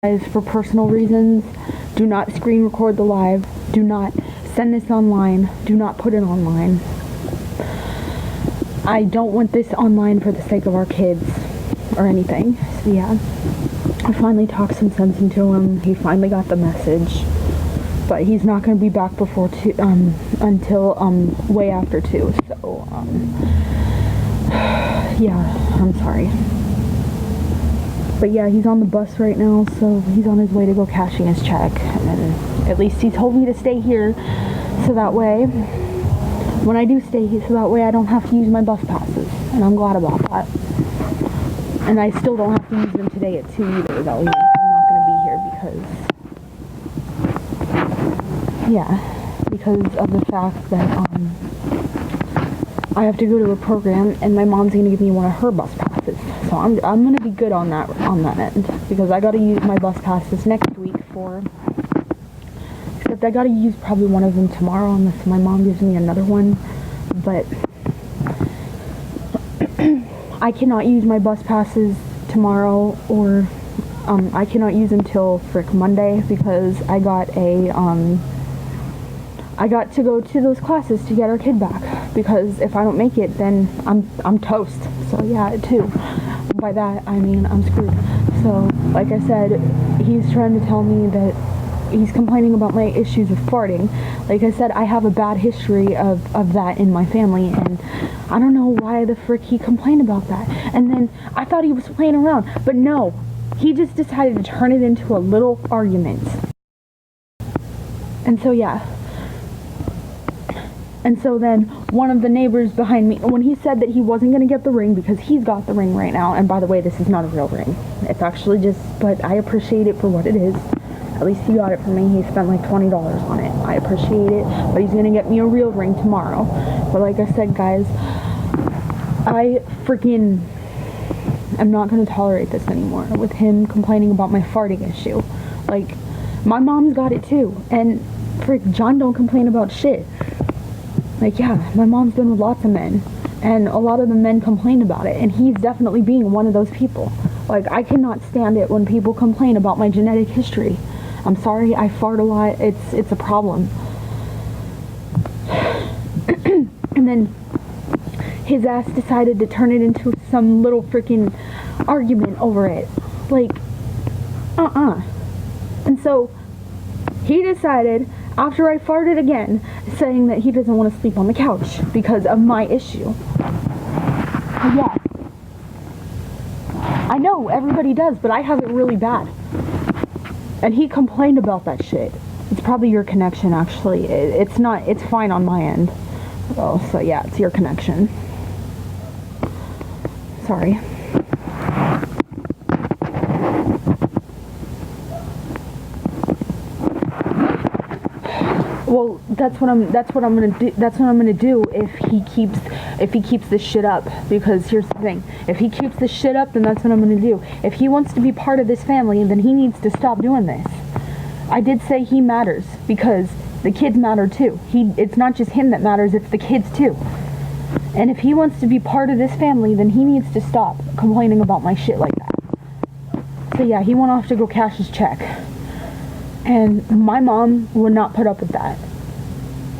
Guys, for personal reasons, do not screen record the live. Do not send this online. Do not put it online. I don't want this online for the sake of our kids or anything. So yeah, I finally talked some sense into him. He finally got the message, but he's not going to be back before until way after 2. So yeah, I'm sorry. But yeah, he's on the bus right now, so he's on his way to go cashing his check. And at least he told me to stay here, so that way, when I do stay here, so that way I don't have to use my bus passes. And I'm glad about that. And I still don't have to use them today at 2 either, though. I'm not going to be here because of the fact that I have to go to a program, and my mom's going to give me one of her bus passes. So I'm going to be good on that end, because I got to use my bus passes next week except I got to use probably one of them tomorrow unless my mom gives me another one. But I cannot use my bus passes tomorrow, or I cannot use them till Monday, because I got to go to those classes to get our kid back, because if I don't make it, then I'm toast. So yeah, too. By that, I mean I'm screwed. So, like I said, he's trying to tell me that he's complaining about my issues with farting. Like I said, I have a bad history of that in my family, and I don't know why the frick he complained about that. And then I thought he was playing around, but no, he just decided to turn it into a little argument. And so yeah. And so then one of the neighbors behind me, when he said that he wasn't going to get the ring because he's got the ring right now, and by the way, this is not a real ring. It's actually just, but I appreciate it for what it is. At least he got it for me. He spent like $20 on it. I appreciate it, but he's going to get me a real ring tomorrow. But like I said, guys, I freaking am not going to tolerate this anymore with him complaining about my farting issue. Like, my mom's got it too, and frick, John don't complain about shit. Like, yeah, my mom's been with lots of men, and a lot of the men complain about it, and he's definitely being one of those people. Like, I cannot stand it when people complain about my genetic history. I'm sorry, I fart a lot. It's a problem. And then his ass decided to turn it into some little freaking argument over it. Like, And so he decided, after I farted again, saying that he doesn't want to sleep on the couch because of my issue. Yeah. I know, everybody does, but I have it really bad. And he complained about that shit. It's probably your connection, actually. It's not, it's fine on my end. Oh, so yeah, it's your connection. Sorry. Well, that's what I'm gonna do if he keeps this shit up. Because here's the thing: if he keeps this shit up, then that's what I'm gonna do. If he wants to be part of this family, then he needs to stop doing this. I did say he matters because the kids matter too. It's not just him that matters; it's the kids too. And if he wants to be part of this family, then he needs to stop complaining about my shit like that. So yeah, he went off to go cash his check. And my mom would not put up with that.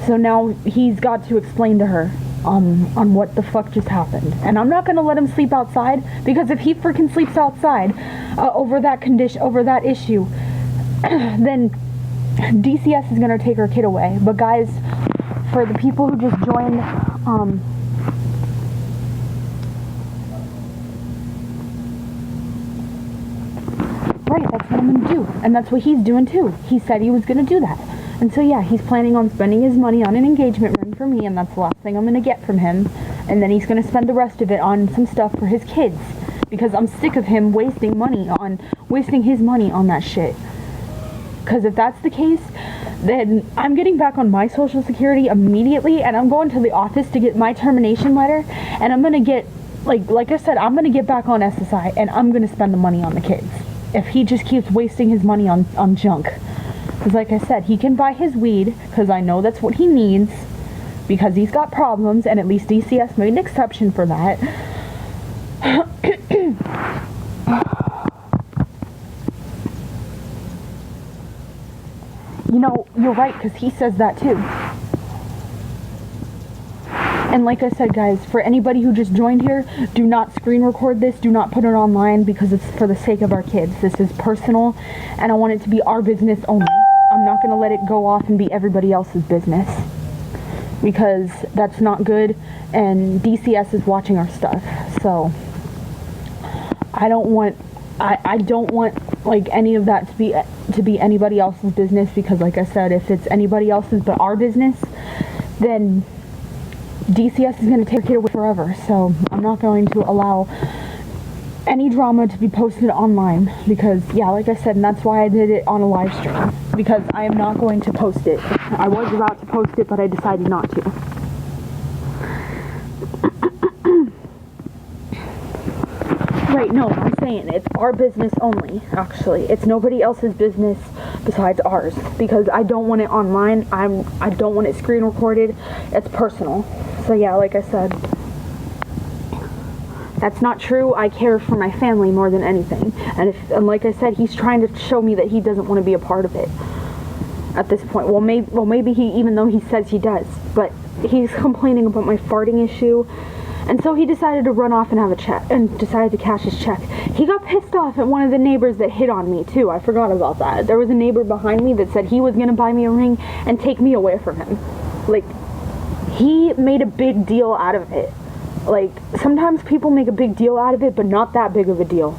So now he's got to explain to her on what the fuck just happened. And I'm not going to let him sleep outside, because if he freaking sleeps outside over that issue, then DCS is going to take our kid away. But guys, for the people who just joined, right, that's what I'm going to do. And that's what he's doing too. He said he was going to do that. And so yeah, he's planning on spending his money on an engagement ring for me, and that's the last thing I'm going to get from him. And then he's going to spend the rest of it on some stuff for his kids, because I'm sick of him wasting his money on that shit. Because if that's the case, then I'm getting back on my Social Security immediately, and I'm going to the office to get my termination letter, and I'm going to get, like I said, I'm going to get back on SSI, and I'm going to spend the money on the kids. If he just keeps wasting his money on junk. Because like I said, he can buy his weed, because I know that's what he needs, because he's got problems, and at least DCS made an exception for that. You know, you're right, because he says that too. And like I said, guys, for anybody who just joined here, do not screen record this. Do not put it online because it's for the sake of our kids. This is personal, and I want it to be our business only. I'm not going to let it go off and be everybody else's business, because that's not good, and DCS is watching our stuff. So I don't want like any of that to be anybody else's business, because like I said, if it's anybody else's but our business, then DCS is going to take it away forever. So I'm not going to allow any drama to be posted online, because yeah, like I said, and that's why I did it on a live stream, because I am not going to post it. I was about to post it, but I decided not to. Right, no, I'm saying it's our business only, actually. It's nobody else's business besides ours, because I don't want it online. I don't want it screen recorded. It's personal. So yeah, like I said, that's not true. I care for my family more than anything. And like I said, he's trying to show me that he doesn't want to be a part of it at this point. Well, maybe he, even though he says he does, but he's complaining about my farting issue. And so he decided to run off and have a check, and decided to cash his check. He got pissed off at one of the neighbors that hit on me too. I forgot about that. There was a neighbor behind me that said he was going to buy me a ring and take me away from him. Like, he made a big deal out of it. Like, sometimes people make a big deal out of it, but not that big of a deal.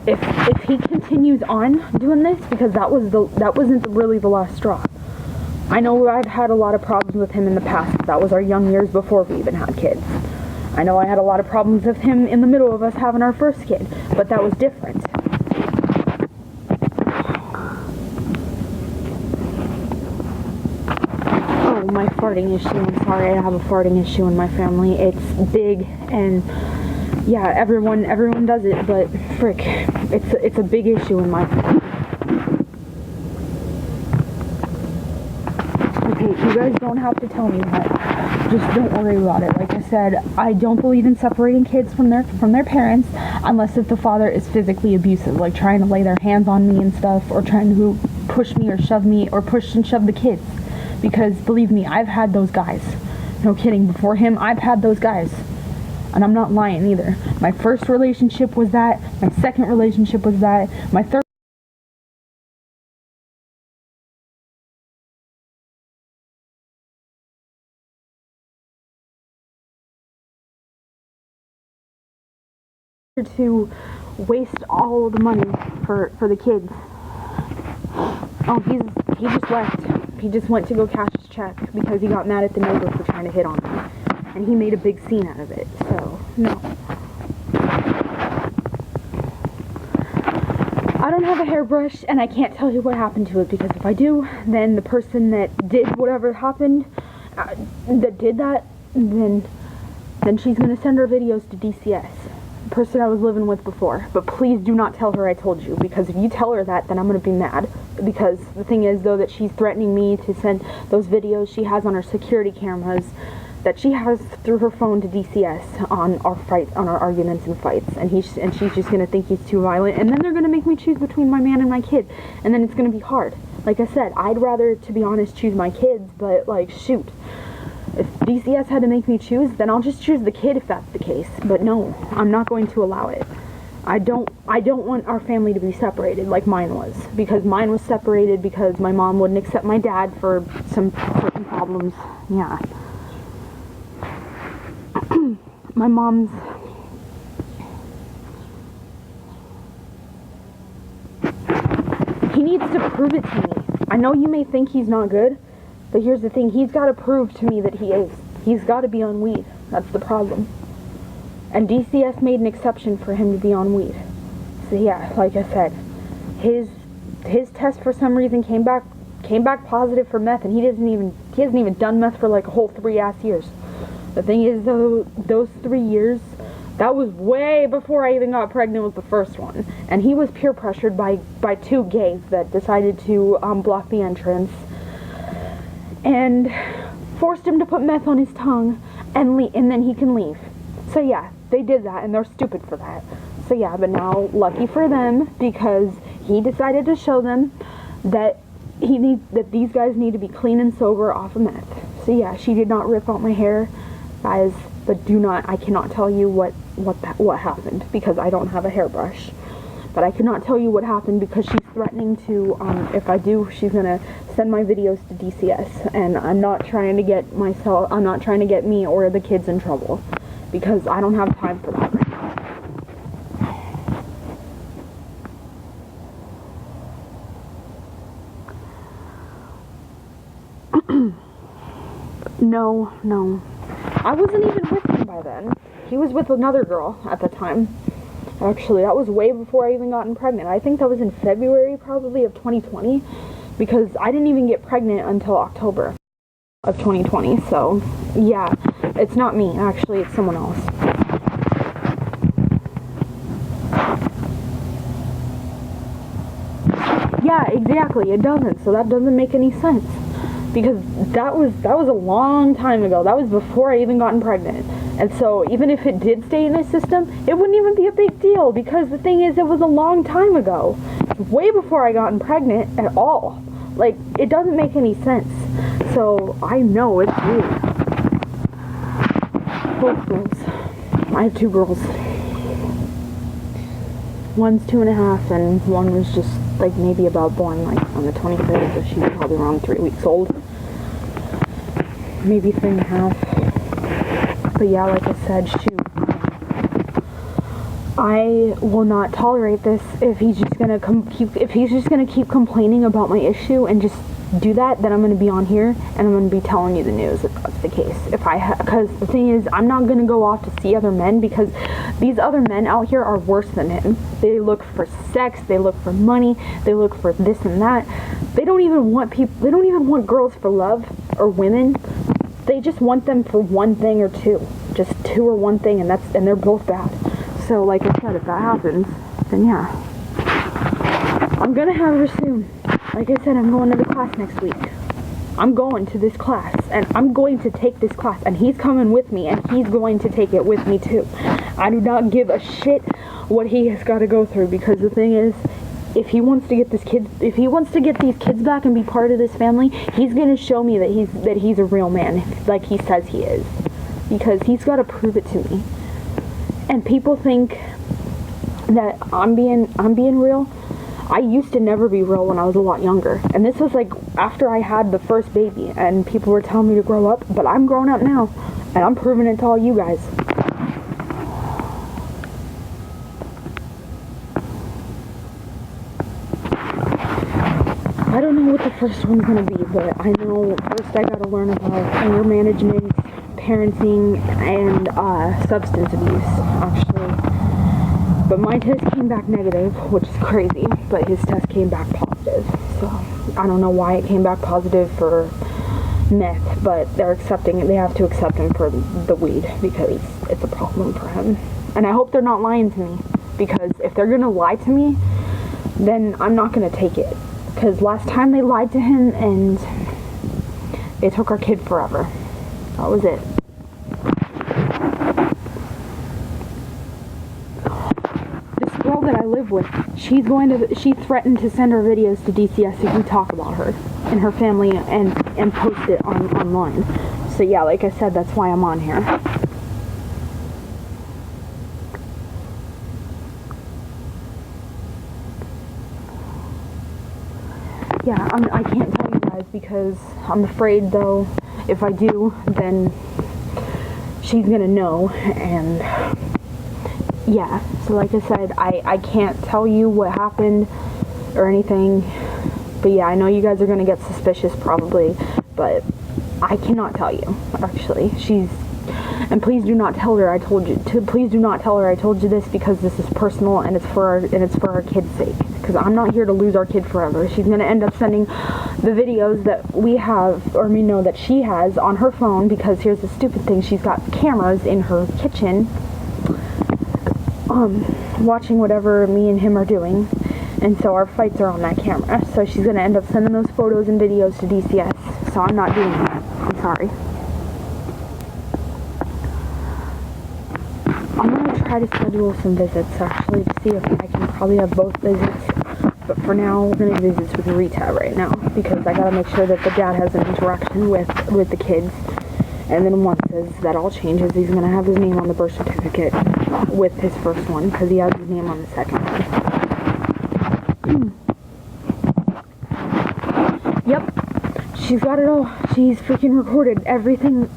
If he continues on doing this, because that wasn't really the last straw. I know I've had a lot of problems with him in the past. That was our young years before we even had kids. I know I had a lot of problems with him in the middle of us having our first kid, but that was different. Oh, my farting issue. I'm sorry, I have a farting issue in my family. It's big, and yeah, everyone does it, but frick, it's a big issue in my family. You guys don't have to tell me that. Just don't worry about it. Like I said, I don't believe in separating kids from their parents, unless if the father is physically abusive, like trying to lay their hands on me and stuff, or trying to push me or shove me, or push and shove the kids. Because believe me, I've had those guys. No kidding. Before him, I've had those guys. And I'm not lying either. My first relationship was that. My second relationship was that. My third to waste all the money for the kids. Oh, he just left. He just went to go cash his check because he got mad at the neighbor for trying to hit on him. And he made a big scene out of it. So, no. I don't have a hairbrush, and I can't tell you what happened to it, because if I do, then the person that did whatever happened, that did that, then she's going to send her videos to DCS. The person I was living with before. But please do not tell her I told you, because if you tell her that, then I'm going to be mad. Because the thing is, though, that she's threatening me to send those videos she has on her security cameras that she has through her phone to DCS on our fights, on our arguments and fights, and she's just gonna think he's too violent, and then they're gonna make me choose between my man and my kid, and then it's gonna be hard. Like I said, I'd rather, to be honest, choose my kids, but like, shoot, if DCS had to make me choose, then I'll just choose the kid if that's the case. But no, I'm not going to allow it. I don't want our family to be separated like mine was, because mine was separated because my mom wouldn't accept my dad for some certain problems. Yeah. My mom's... He needs to prove it to me. I know you may think he's not good, but here's the thing. He's got to prove to me that he is. He's got to be on weed. That's the problem. And DCS made an exception for him to be on weed. So yeah, like I said, his test for some reason came back positive for meth, and he hasn't even done meth for like a whole 3 years. The thing is, though, those 3 years, that was way before I even got pregnant with the first one. And he was peer pressured by 2 gays that decided to block the entrance and forced him to put meth on his tongue, and then he can leave. So yeah, they did that, and they're stupid for that. So yeah, but now, lucky for them, because he decided to show them that that these guys need to be clean and sober off of meth. So yeah, she did not rip out my hair, guys, but I cannot tell you what happened, because I don't have a hairbrush. But I cannot tell you what happened, because she's threatening to, if I do, she's gonna send my videos to DCS, and I'm not trying to get me or the kids in trouble, because I don't have time for that right now. No. I wasn't even with him by then. He was with another girl at the time. Actually, that was way before I even gotten pregnant. I think that was in February, probably, of 2020, because I didn't even get pregnant until October of 2020. So, yeah, it's not me, actually, it's someone else. Yeah, exactly, it doesn't, so that doesn't make any sense. Because that was a long time ago. That was before I even gotten pregnant. And so even if it did stay in his system, it wouldn't even be a big deal, because the thing is, it was a long time ago. Way before I gotten pregnant at all. Like, it doesn't make any sense. So I know it's weird. Both girls. I have 2 girls. One's 2.5 and one was just like maybe about born like on the 23rd, so she's probably around 3 weeks old. Maybe 3.5. But yeah, like I said, shoot. I will not tolerate this if he's just gonna keep complaining about my issue and just do that. Then I'm gonna be on here and I'm gonna be telling you the news if that's the case. Because the thing is, I'm not gonna go off to see other men, because these other men out here are worse than him. They look for sex, they look for money, they look for this and that. They don't even want girls for love or women. They just want them for one thing or two. Just 2 or 1 thing, and they're both bad. So like I said, if that happens, then yeah. I'm gonna have her soon. Like I said, I'm going to the class next week. I'm going to this class, and I'm going to take this class, and he's coming with me, and he's going to take it with me too. I do not give a shit what he has got to go through, because the thing is, if he wants to get these kids back and be part of this family, he's going to show me that he's a real man, like he says he is, because he's got to prove it to me. And people think that I'm being real. I used to never be real when I was a lot younger. And this was like after I had the first baby, and people were telling me to grow up, but I'm grown up now, and I'm proving it to all you guys. I don't know what the first one's gonna be, but I know first I gotta learn about anger management, parenting, and substance abuse, actually. But my test came back negative, which is crazy, but his test came back positive. So I don't know why it came back positive for meth, but they have to accept him for the weed, because it's a problem for him. And I hope they're not lying to me, because if they're gonna lie to me, then I'm not gonna take it. Because last time they lied to him, and they took our kid forever. That was it. Girl that I live with, she threatened to send her videos to DCS if we talk about her and her family and post it online. So yeah, like I said, that's why I'm on here. Yeah, I can't tell you guys, because I'm afraid, though, if I do, then she's gonna know, and yeah, so like I said, I can't tell you what happened or anything, but yeah, I know you guys are going to get suspicious probably, but I cannot tell you, actually. And please do not tell her I told you this, because this is personal, and it's for our kid's sake, because I'm not here to lose our kid forever. She's going to end up sending the videos that we have, or that she has on her phone, because here's the stupid thing, she's got cameras in her kitchen, watching whatever me and him are doing, and so our fights are on that camera. So she's gonna end up sending those photos and videos to DCS. So I'm not doing that. I'm sorry. I'm gonna try to schedule some visits actually to see if I can probably have both visits. But for now, we're gonna do visits with Rita right now because I gotta make sure that the dad has an interaction with the kids. And then once that all changes, he's gonna have his name on the birth certificate with his first one because he has his name on the second one. Yep, she's got it all. She's freaking recorded everything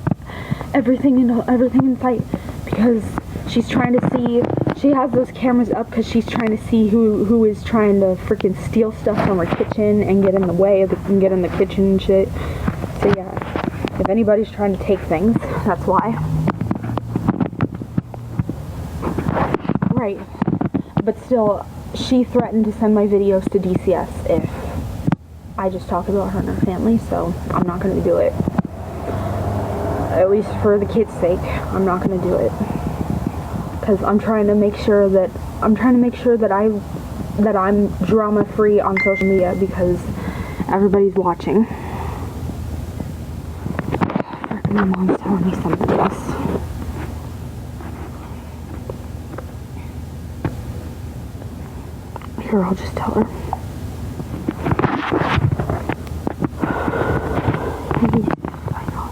in sight because she's trying to see. She has those cameras up because she's trying to see who is trying to freaking steal stuff from her kitchen and get in the way and get in the kitchen and shit. So yeah, if anybody's trying to take things, that's why. Right, but still, she threatened to send my videos to DCS if I just talk about her and her family, so I'm not going to do it. At least for the kids' sake, I'm not going to do it. Because I'm trying to make sure that I'm drama free on social media because everybody's watching. My mom's telling me something else. Here, I'll just tell her. Maybe I know.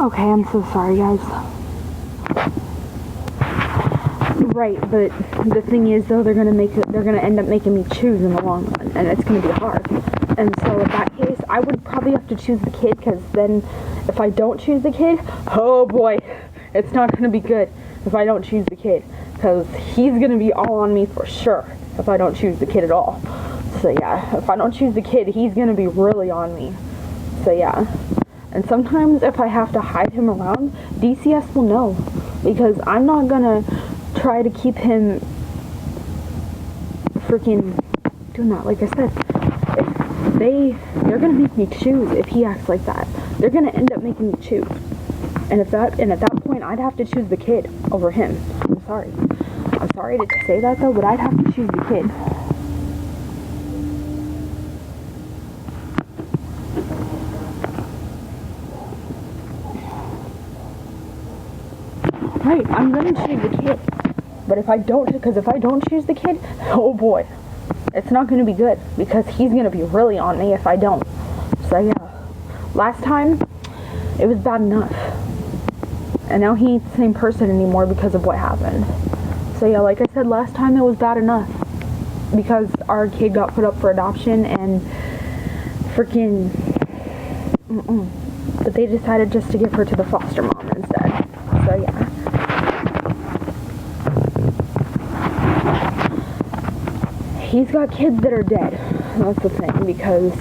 Okay, I'm so sorry, guys. Right, but the thing is, though, they're gonna end up making me choose in the long run, and it's gonna be hard. And so, in that case, I would probably have to choose the kid, because then, if I don't choose the kid, oh boy, it's not gonna be good if I don't choose the kid, because he's gonna be all on me for sure if I don't choose the kid at all. So yeah, if I don't choose the kid, he's gonna be really on me. So yeah. And sometimes if I have to hide him around, DCS will know. Because I'm not gonna try to keep him freaking doing that. Like I said, they're gonna make me choose if he acts like that. They're gonna end up making me choose. And at that point, I'd have to choose the kid over him. I'm sorry. I'm sorry to say that though, but I'd have to choose the kid. Right, I'm gonna choose the kid. But if I don't choose the kid, oh boy, it's not gonna be good because he's gonna be really on me if I don't. So yeah, last time it was bad enough, and now he ain't the same person anymore because of what happened. So yeah, like I said, last time it was bad enough because our kid got put up for adoption and freaking, but they decided just to give her to the foster mom instead. So yeah. He's got kids that are dead. That's the thing, because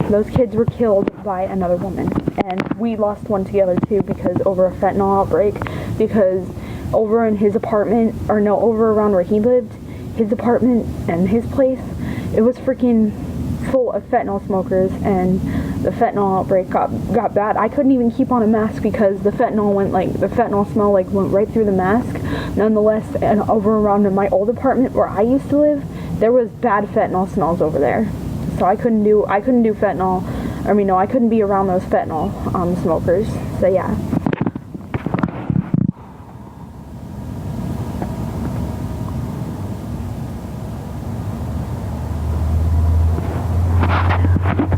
those kids were killed by another woman. And we lost one together too because over a fentanyl outbreak. Because over in his apartment, or no, over around where he lived, his apartment and his place, it was freaking full of fentanyl smokers, and the fentanyl outbreak got bad. I couldn't even keep on a mask because the fentanyl smell went right through the mask. Nonetheless, and over around in my old apartment where I used to live, there was bad fentanyl smells over there. So I couldn't do fentanyl. I couldn't be around those fentanyl smokers. So yeah.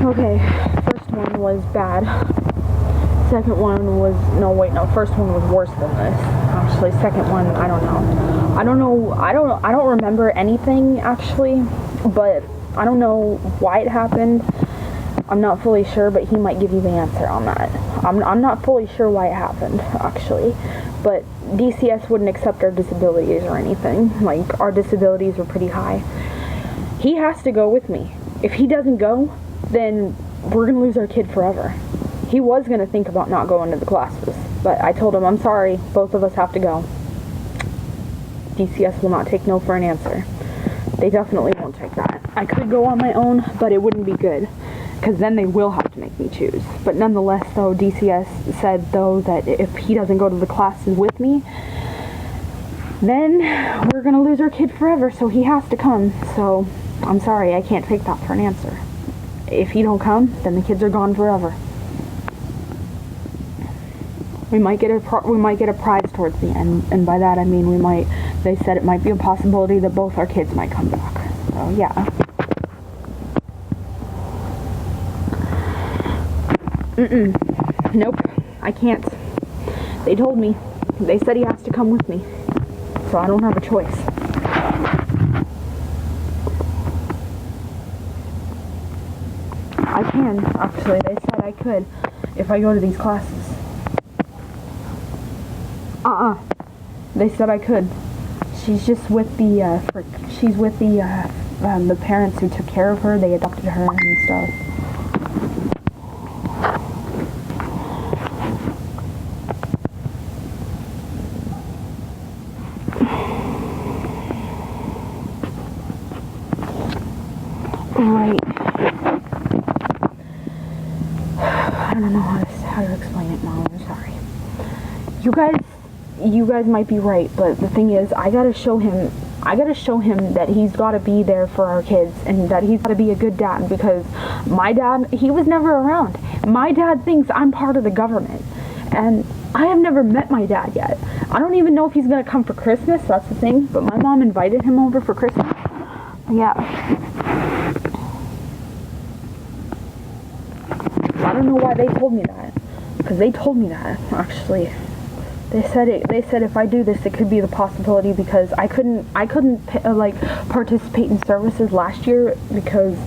Okay, first one was bad. Second one was, first one was worse than this. actually. Second one, I don't know. I don't remember anything, actually, but I don't know why it happened. I'm not fully sure, but he might give you the answer on that. I'm not fully sure why it happened, actually, but DCS wouldn't accept our disabilities or anything. Like, our disabilities were pretty high. He has to go with me. If he doesn't go, then we're gonna lose our kid forever. He was gonna think about not going to the classes, but I told him, I'm sorry, both of us have to go. DCS will not take no for an answer. They definitely won't take that. I could go on my own, but it wouldn't be good, because then they will have to make me choose. But nonetheless, though, DCS said, though, that if he doesn't go to the classes with me, then we're gonna lose our kid forever, so he has to come. So I'm sorry, I can't take that for an answer. If he don't come, then the kids are gone forever. We might get a prize towards the end, and by that I mean they said it might be a possibility that both our kids might come back. So yeah. Nope, I can't. They told me. They said he has to come with me. So I don't have a choice. I can, actually. They said I could if I go to these classes. They said I could. She's just with the parents who took care of her. They adopted her and stuff. Right. I don't know how to explain it, Mom. I'm sorry. You guys might be right, but the thing is, I gotta show him that he's gotta be there for our kids, and that he's gotta be a good dad, because my dad, he was never around. My dad thinks I'm part of the government, and I have never met my dad yet. I don't even know if he's gonna come for Christmas, that's the thing, but my mom invited him over for Christmas. Yeah. I don't know why they told me that, because they told me that, actually. They said if I do this, it could be the possibility, because I couldn't participate in services last year because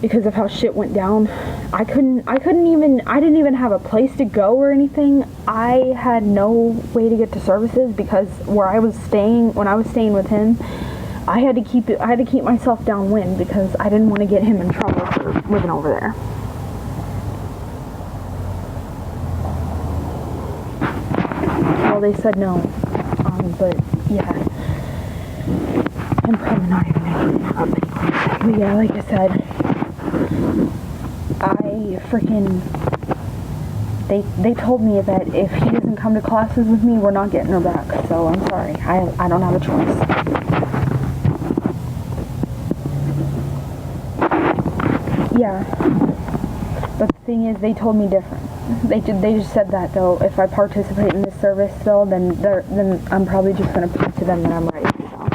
of how shit went down. I didn't even have a place to go or anything. I had no way to get to services, because when I was staying with him, I had to keep myself downwind, because I didn't want to get him in trouble for living over there. Well, they said no, but yeah, I'm probably not even making it up anymore. But yeah, like I said, they told me that if he doesn't come to classes with me, we're not getting her back. So I'm sorry, I don't have a choice. Yeah, but the thing is, they told me different. They just said that, though, if I participate in this service, though, then I'm probably just gonna prove to them that I'm ready. So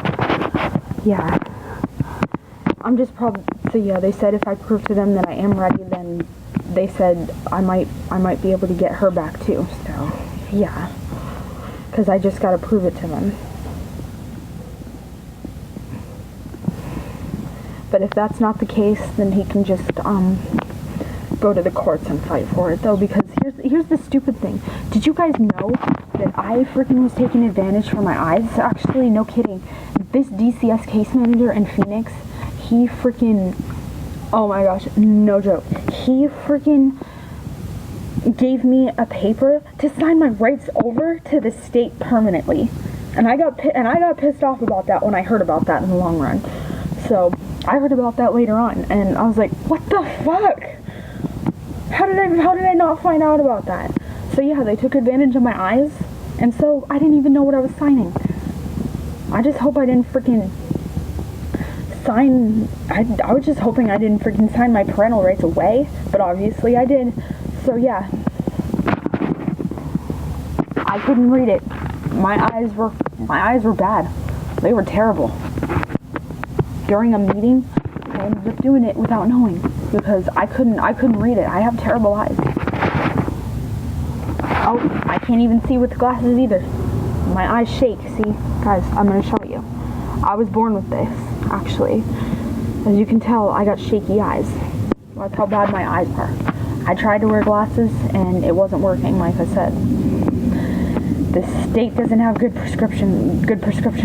yeah, so yeah, they said if I prove to them that I am ready, then they said I might be able to get her back too. So yeah, because I just gotta prove it to them. But if that's not the case, then he can just go to the courts and fight for it, though, because here's the stupid thing. Did you guys know that I freaking was taking advantage for my eyes? Actually, no kidding. This DCS case manager in Phoenix, he freaking, oh my gosh, no joke. He freaking gave me a paper to sign my rights over to the state permanently. And I got pissed off about that when I heard about that in the long run. So I heard about that later on, and I was like, what the fuck? How did I not find out about that? So yeah, they took advantage of my eyes, and so I didn't even know what I was signing. I just hope I didn't freaking sign, I was just hoping I didn't freaking sign my parental rights away, but obviously I did. So yeah, I couldn't read it. My eyes were bad. They were terrible. During a meeting, I ended up doing it without knowing, because I couldn't read it. I have terrible eyes. Oh, I can't even see with the glasses either. my eyes shake. See, guys, I'm gonna show you. I was born with this, actually. As you can tell, I got shaky eyes. That's how bad my eyes are. I tried to wear glasses and it wasn't working, like I said. The state doesn't have good prescription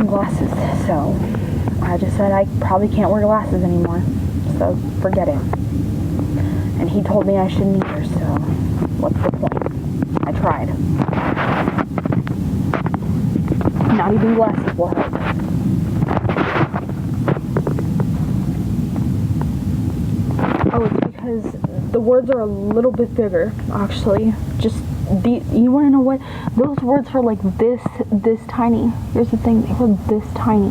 glasses, so I just said I probably can't wear glasses anymore. So forget it. And he told me I shouldn't either, so what's the point? I tried. Not even glasses will help. Oh, it's because the words are a little bit bigger, actually. You want to know what? Those words were like this tiny. Here's the thing, they were this tiny.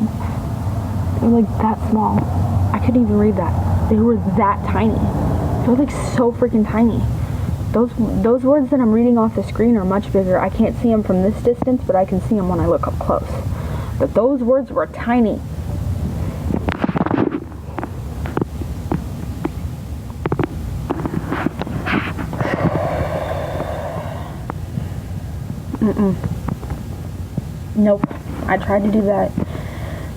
They were like that small. I couldn't even read that. They were that tiny. They were like so freaking tiny. Those words that I'm reading off the screen are much bigger. I can't see them from this distance, but I can see them when I look up close. But those words were tiny. Nope. I tried to do that.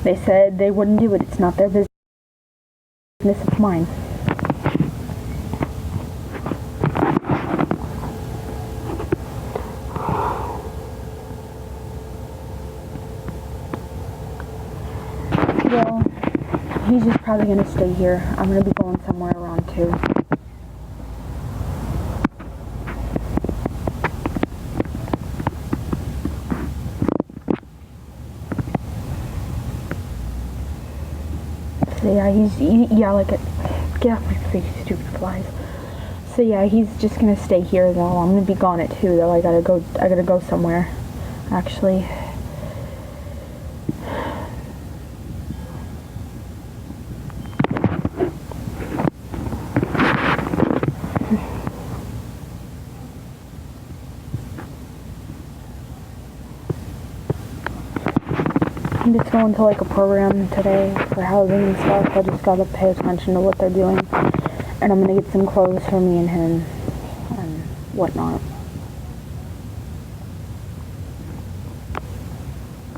They said they wouldn't do it. It's not their business. It's mine. Well, he's just probably going to stay here. I'm going to be going somewhere around 2. So yeah, like it. Get off my face, stupid flies. So yeah, he's just gonna stay here though. I'm gonna be gone at 2 though. I gotta go somewhere, actually. I'm just going to like a program today for housing and stuff. I just gotta pay attention to what they're doing. And I'm gonna get some clothes for me and him and whatnot.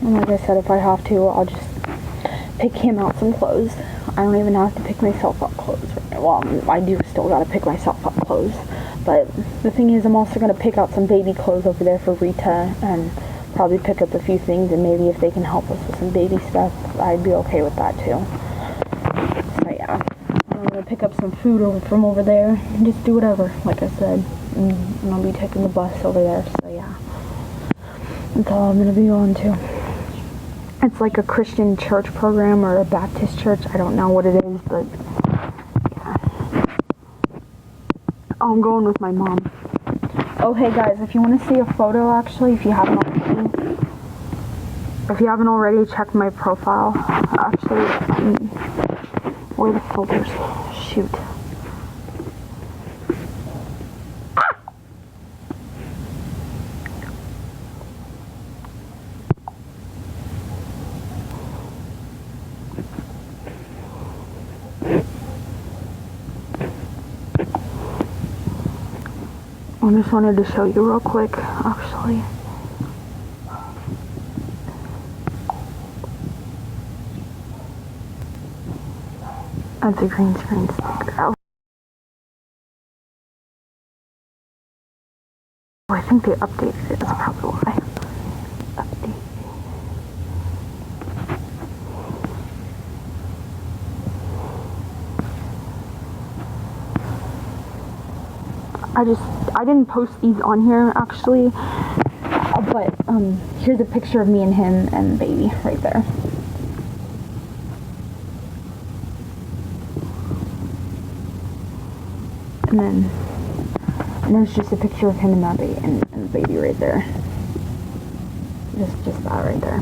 And like I said, if I have to, I'll just pick him out some clothes. I don't even have to pick myself up clothes right now. Well, I do still gotta pick myself up clothes. But the thing is, I'm also gonna pick out some baby clothes over there for Rita and probably pick up a few things, and maybe if they can help us with some baby stuff, I'd be okay with that too. So yeah, I'm gonna pick up some food from over there and just do whatever, like I said, and I'll be taking the bus over there. So yeah, that's all I'm gonna be going to. It's like a Christian church program or a Baptist church. I don't know what it is, but yeah. Oh, I'm going with my mom. Oh, hey guys, if you want to see a photo, actually, if you haven't already, check my profile. Actually, where are the filters? Shoot. I just wanted to show you real quick, actually. That's a green screen sticker. I think they updated it, that's probably why. Update. I didn't post these on here, actually, but here's a picture of me and him and baby right there. And there's just a picture of him and that baby and the baby right there. Just that right there.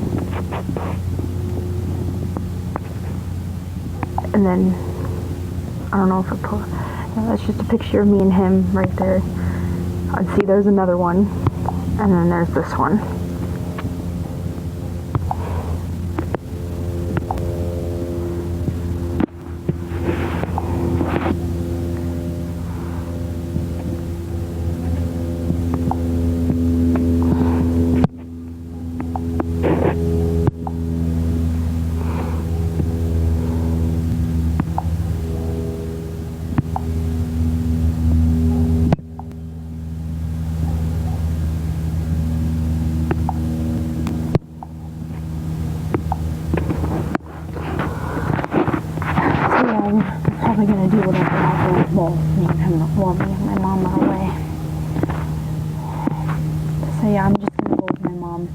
And then I don't know if that's just a picture of me and him right there. And see, there's another one, and then there's this one. probably gonna do whatever I do. Well, me and him, well, me and my mom are away. So yeah, I'm just gonna go with my mom.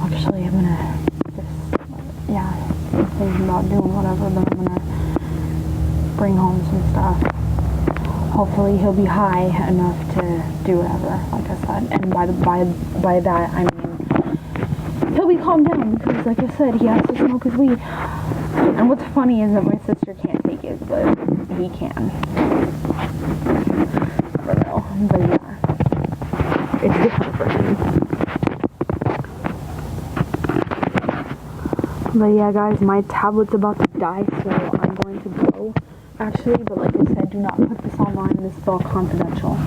Actually, I'm gonna just, yeah, I'm thinking about doing whatever, but I'm gonna bring home some stuff. Hopefully he'll be high enough to do whatever, like I said. And by that, I mean, he'll be calmed down because, like I said, he has to smoke his weed. And what's funny is that my sister can't take it, but he can. I don't know, but yeah, it's different for him. But yeah, guys, my tablet's about to die, so I'm going to go, actually. But like I said, do not put this online. This is all confidential.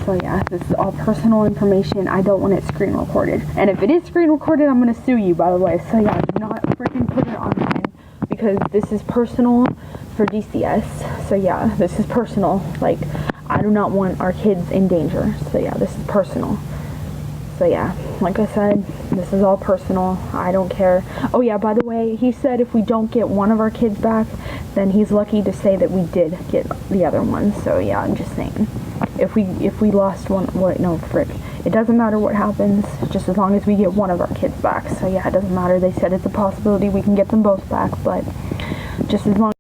So yeah, this is all personal information. I don't want it screen recorded. And if it is screen recorded, I'm going to sue you, by the way. So yeah, do not freaking put it online, because this is personal for DCS. So yeah, this is personal. Like, I do not want our kids in danger. So yeah, this is personal. So yeah, like I said, this is all personal. I don't care. Oh yeah, by the way, he said if we don't get one of our kids back, then he's lucky to say that we did get the other one. So yeah, I'm just saying. If we lost one, wait, no, frick. It doesn't matter what happens, just as long as we get one of our kids back. So yeah, it doesn't matter. They said it's a possibility we can get them both back, but just as long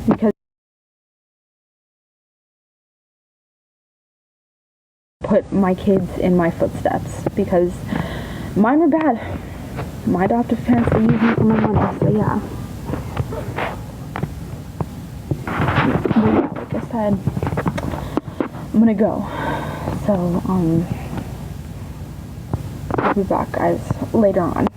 because put my kids in my footsteps, because mine were bad. My adoptive parents, they used me for my money, so yeah. But yeah, like I said, I'm gonna go. So, I'll be back, guys, later on.